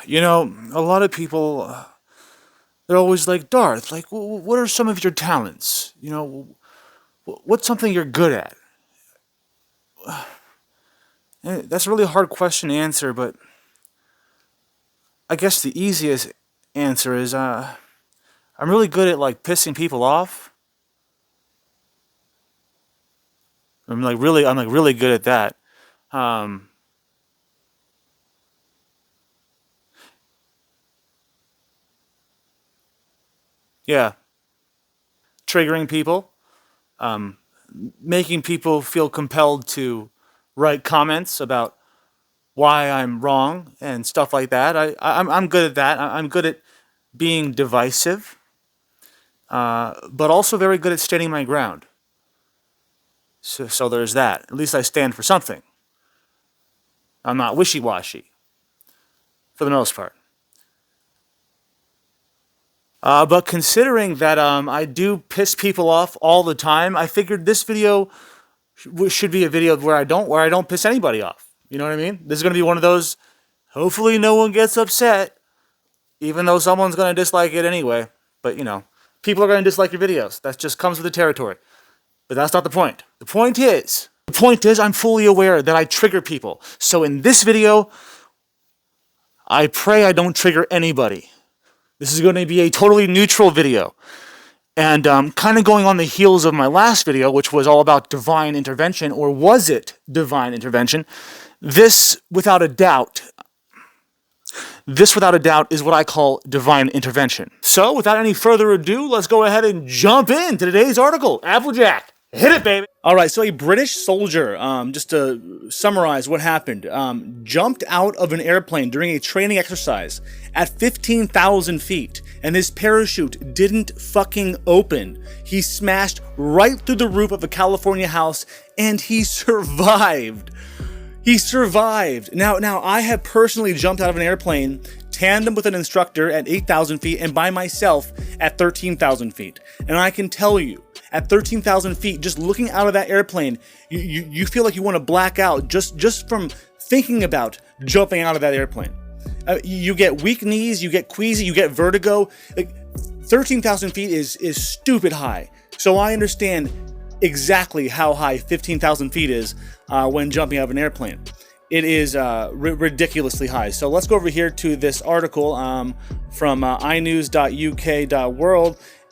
You know, a lot of people, they're always like, Darth, like, what are some of your talents? You know, what's something you're good at? That's a really hard question to answer, but I guess the easiest answer is, I'm really good at, like, pissing people off. I'm really good at that. Um, yeah, triggering people, um, making people feel compelled to write comments about why I'm wrong and stuff like that. I'm good at that. I'm good at being divisive, but also very good at standing my ground. So there's that. At least I stand for something. I'm not wishy-washy, for the most part. But considering that I do piss people off all the time, I figured this video should be a video where I don't piss anybody off. You know what I mean? This is gonna be one of those. Hopefully, no one gets upset, even though someone's gonna dislike it anyway. But you know, people are gonna dislike your videos. That just comes with the territory. But that's not the point. The point is, I'm fully aware that I trigger people. So in this video, I pray I don't trigger anybody. This is going to be a totally neutral video. And kind of going on the heels of my last video, which was all about divine intervention, or was it divine intervention? This, without a doubt, is what I call divine intervention. So, without any further ado, let's go ahead and jump into today's article. Applejack, hit it, baby! All right, so a British soldier, just to summarize what happened, jumped out of an airplane during a training exercise at 15,000 feet, and his parachute didn't fucking open. He smashed right through the roof of a California house, and he survived. He survived. Now, I have personally jumped out of an airplane, tandem with an instructor at 8,000 feet, and by myself at 13,000 feet. And I can tell you, at 13,000 feet, just looking out of that airplane, you feel like you want to black out just from thinking about jumping out of that airplane. You get weak knees, you get queasy, you get vertigo. Like 13,000 feet is stupid high. So I understand exactly how high 15,000 feet is when jumping out of an airplane. It is ridiculously high. So let's go over here to this article from inews.uk.world.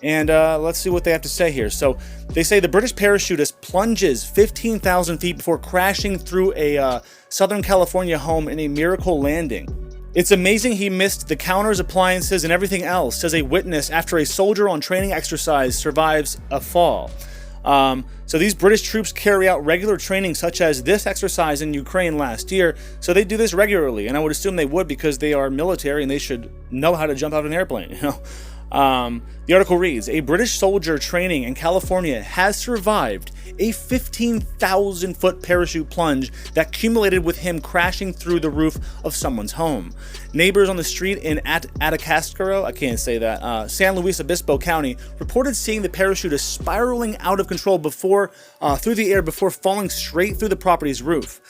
And let's see what they have to say here. So they say the British parachutist plunges 15,000 feet before crashing through a Southern California home in a miracle landing. It's amazing he missed the counters, appliances, and everything else, says a witness after a soldier on training exercise survives a fall. So these British troops carry out regular training such as this exercise in Ukraine last year. So they do this regularly, and I would assume they would because they are military and they should know how to jump out of an airplane, you know? The article reads, a British soldier training in California has survived a 15,000 foot parachute plunge that accumulated with him crashing through the roof of someone's home. Neighbors on the street in Atacascaro, I can't say that, San Luis Obispo County, reported seeing the parachutist spiraling out of control through the air before falling straight through the property's roof.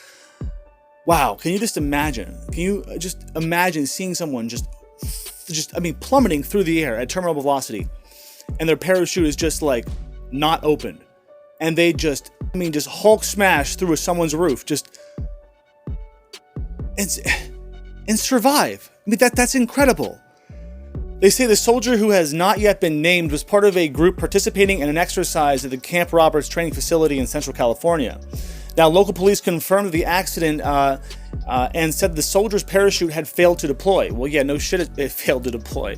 Wow, can you just imagine? Can you just imagine seeing someone plummeting through the air at terminal velocity, and their parachute is just like not open, and they just Hulk smash through someone's roof, and survive. I mean, that's incredible. They say the soldier, who has not yet been named, was part of a group participating in an exercise at the Camp Roberts training facility in Central California. Now, local police confirmed the accident and said the soldier's parachute had failed to deploy. Well, yeah, no shit, it failed to deploy.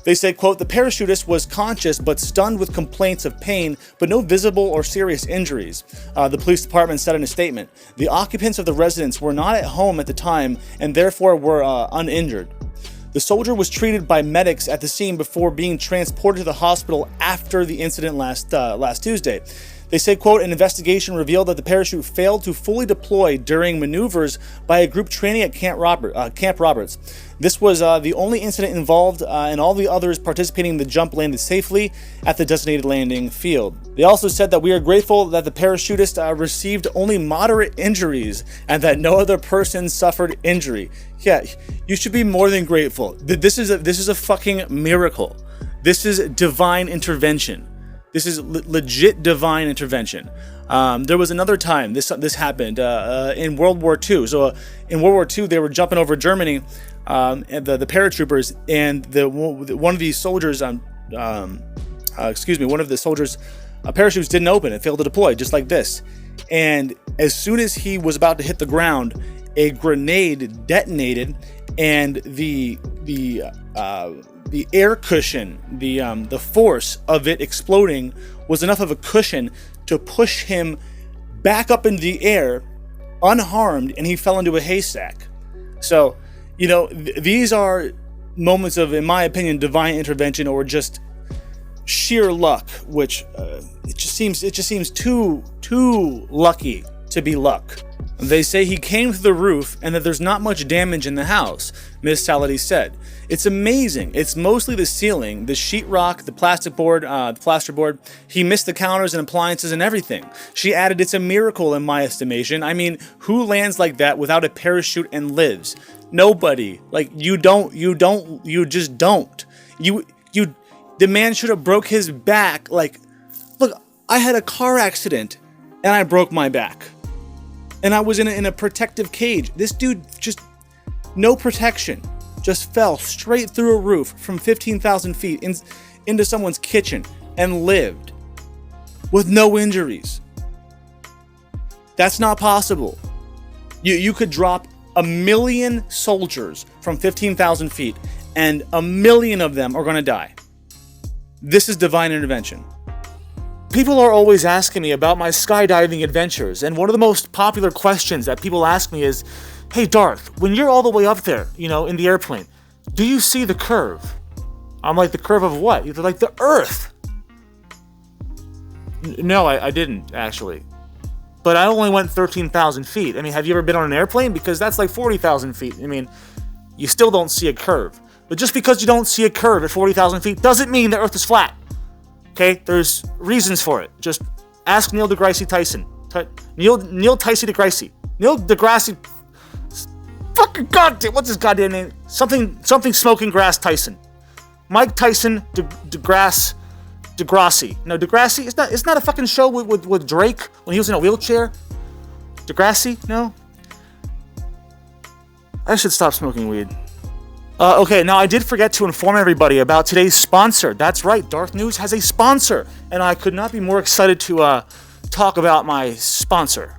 They said, quote, the parachutist was conscious but stunned with complaints of pain, but no visible or serious injuries, the police department said in a statement. The occupants of the residence were not at home at the time and therefore were uninjured. The soldier was treated by medics at the scene before being transported to the hospital after the incident last Tuesday. They say, quote, an investigation revealed that the parachute failed to fully deploy during maneuvers by a group training at Camp Roberts. This was the only incident involved, and all the others participating in the jump landed safely at the designated landing field. They also said that we are grateful that the parachutist received only moderate injuries and that no other person suffered injury. Yeah, you should be more than grateful. This is a fucking miracle. This is divine intervention. This is legit divine intervention. There was another time this happened in World War II. So in World War II, they were jumping over Germany, and the paratroopers, and one of the soldiers, one of the soldiers' parachutes didn't open. It failed to deploy, just like this. And as soon as he was about to hit the ground, a grenade detonated, and the air cushion, the force of it exploding was enough of a cushion to push him back up into the air unharmed, and he fell into a haystack. So, these are moments of, in my opinion, divine intervention, or just sheer luck, which it just seems too lucky to be luck. They say he came through the roof and that there's not much damage in the house, Miss Salady said. It's amazing. It's mostly the ceiling, the sheetrock, the plasterboard. He missed the counters and appliances and everything. She added, it's a miracle in my estimation. I mean, who lands like that without a parachute and lives? Nobody. Like, you just don't. The man should have broke his back. Like, look, I had a car accident and I broke my back. And I was in a protective cage. This dude just, no protection, just fell straight through a roof from 15,000 feet into someone's kitchen and lived with no injuries. That's not possible. You could drop 1 million soldiers from 15,000 feet and 1 million of them are going to die. This is divine intervention. People are always asking me about my skydiving adventures, and one of the most popular questions that people ask me is, hey Darth, when you're all the way up there, in the airplane, do you see the curve? I'm like, the curve of what? They're like, the Earth. No, I didn't, actually. But I only went 13,000 feet. I mean, have you ever been on an airplane? Because that's like 40,000 feet. I mean, you still don't see a curve. But just because you don't see a curve at 40,000 feet doesn't mean the Earth is flat. Okay, there's reasons for it. Just ask Neil deGrasse Tyson. Neil Tyson deGrasse. Neil deGrasse. Fucking goddamn, what's his goddamn name? Something smoking grass Tyson. Mike Tyson deGrasse. No, Degrassi. It's not a fucking show with Drake when he was in a wheelchair. Degrassi? No. I should stop smoking weed. Okay, now I did forget to inform everybody about today's sponsor. That's right, DarthNews has a sponsor, and I could not be more excited to talk about my sponsor.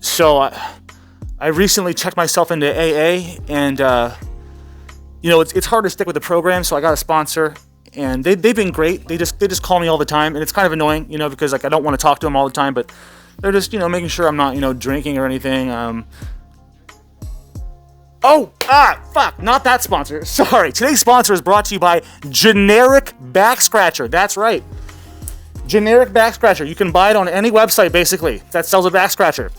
So I recently checked myself into AA, and it's hard to stick with the program, so I got a sponsor, and they've been great. They just call me all the time, and it's kind of annoying, because I don't want to talk to them all the time, but they're just making sure I'm not drinking or anything. Fuck, not that sponsor. Sorry. Today's sponsor is brought to you by Generic Back Scratcher. That's right. Generic Back Scratcher. You can buy it on any website, basically, that sells a back scratcher.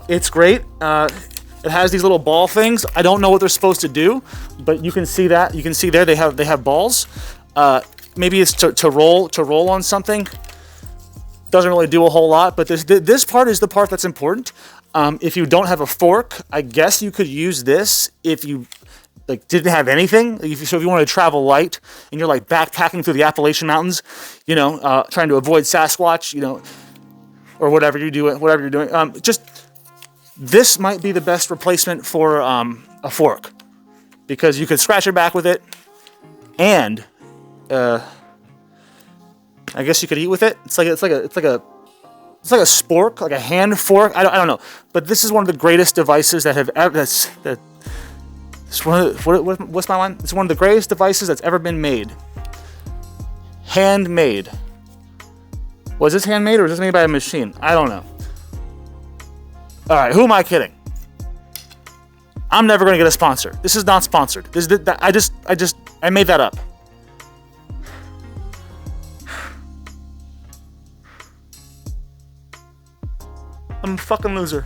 It's great. It has these little ball things. I don't know what they're supposed to do, but you can see that. You can see there they have balls. Maybe it's to roll on something. Doesn't really do a whole lot, but this part is the part that's important. If you don't have a fork, I guess you could use this if you didn't have anything. If you want to travel light and you're backpacking through the Appalachian Mountains, trying to avoid Sasquatch, or whatever you're doing. Just this might be the best replacement for a fork, because you could scratch your back with it, and I guess you could eat with it. It's like a spork, like a hand fork. I don't know, but this is one of the greatest devices that have ever. What's my line? It's one of the greatest devices that's ever been made. Handmade. Was this handmade or was this made by a machine? I don't know. All right, who am I kidding? I'm never gonna get a sponsor. This is not sponsored. I made that up. I'm a fucking loser.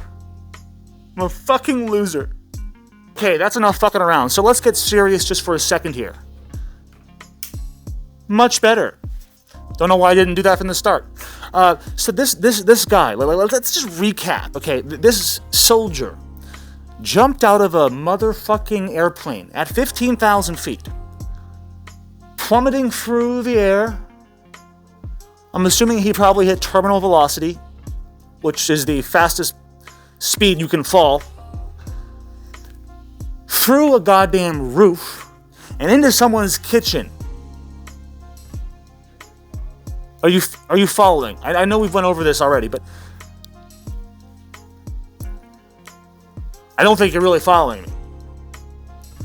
I'm a fucking loser. Okay, that's enough fucking around. So let's get serious just for a second here. Much better. Don't know why I didn't do that from the start. So this guy, let's just recap. Okay, this soldier jumped out of a motherfucking airplane at 15,000 feet, plummeting through the air. I'm assuming he probably hit terminal velocity, which is the fastest speed you can fall, through a goddamn roof and into someone's kitchen. Are you following? I know we've went over this already, but I don't think you're really following me.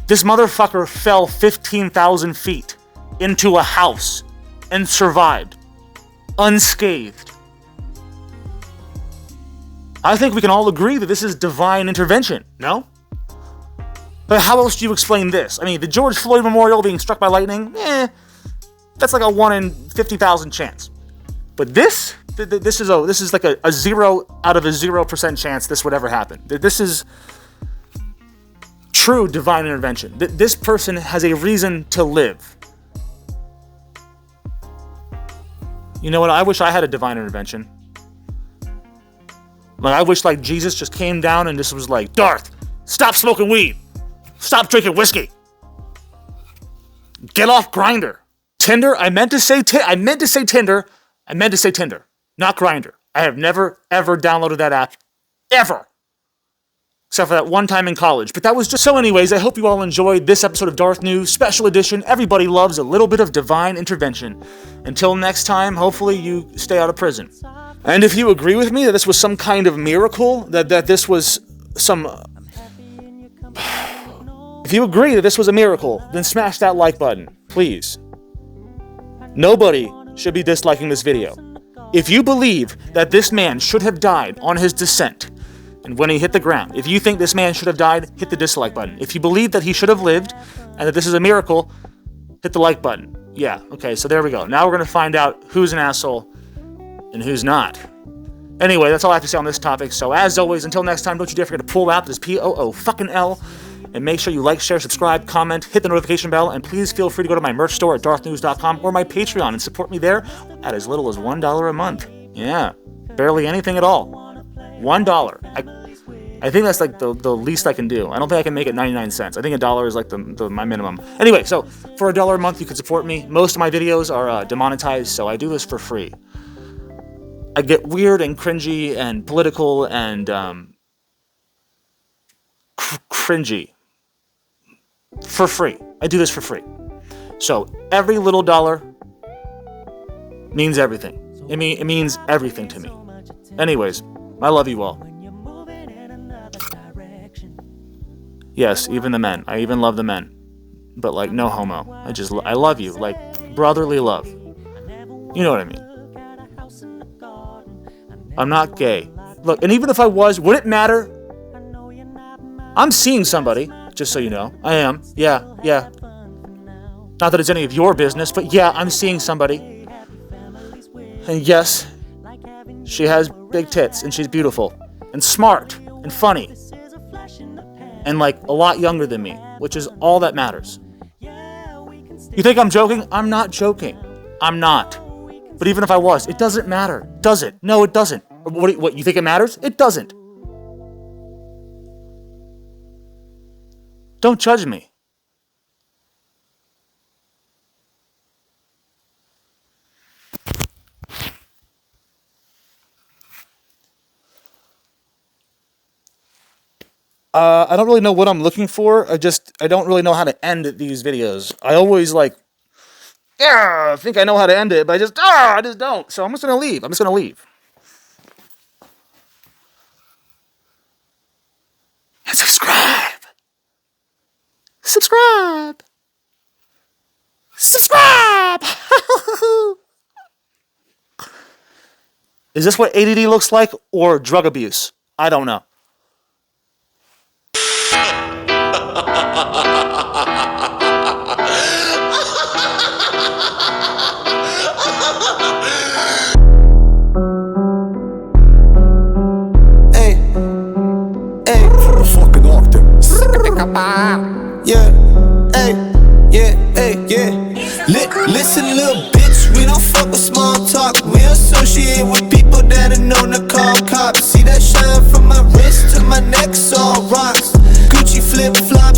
This motherfucker fell 15,000 feet into a house and survived, unscathed. I think we can all agree that this is divine intervention, no? But how else do you explain this? I mean, the George Floyd Memorial being struck by lightning, that's like a 1 in 50,000 chance. But this is like a 0 out of a 0% chance this would ever happen. This is true divine intervention. This person has a reason to live. You know what? I wish I had a divine intervention. Like, I wish, like, Jesus just came down and just was like, Darth, stop smoking weed. Stop drinking whiskey. Get off Grindr. Tinder? I meant to say Tinder. I meant to say Tinder, not Grindr. I have never, ever downloaded that app. Ever. Except for that one time in college. But that was just... So anyways, I hope you all enjoyed this episode of DarthNews, special edition. Everybody loves a little bit of divine intervention. Until next time, hopefully you stay out of prison. And if you agree with me that this was some kind of miracle, that this was some... If you agree that this was a miracle, then smash that like button, please. Nobody should be disliking this video. If you believe that this man should have died on his descent, and when he hit the ground, if you think this man should have died, hit the dislike button. If you believe that he should have lived, and that this is a miracle, hit the like button. Yeah, okay, so there we go. Now we're going to find out who's an asshole and who's not. Anyway, that's all I have to say on this topic. So as always, until next time, don't you dare forget to pull out this POO and make sure you like, share, subscribe, comment, hit the notification bell, and please feel free to go to my merch store at DarthNews.com or my Patreon and support me there at as little as $1 a month. Yeah, barely anything at all. $1. I think that's like the least I can do. I don't think I can make it 99 cents. I think $1 is like my minimum. Anyway, so for $1 a month, you can support me. Most of my videos are demonetized, so I do this for free. I get weird and cringy and political and cringy for free. I do this for free. So every little dollar means everything. It means everything to me. Anyways, I love you all. Yes, even the men. I even love the men. But like, no homo. I love you. Like, brotherly love. You know what I mean. I'm not gay. Look, and even if I was, would it matter? I'm seeing somebody, just so you know. I am. Yeah. Not that it's any of your business, but yeah, I'm seeing somebody. And yes, she has big tits, and she's beautiful, and smart, and funny, and like a lot younger than me, which is all that matters. You think I'm joking? I'm not joking. I'm not. But even if I was, it doesn't matter. Does it? No, it doesn't. What, you think it matters? It doesn't. Don't judge me. I don't really know what I'm looking for. I don't really know how to end these videos. I always I think I know how to end it, but I just don't. So I'm just going to leave. And subscribe. Is this what ADD looks like or drug abuse? I don't know. flip-flops.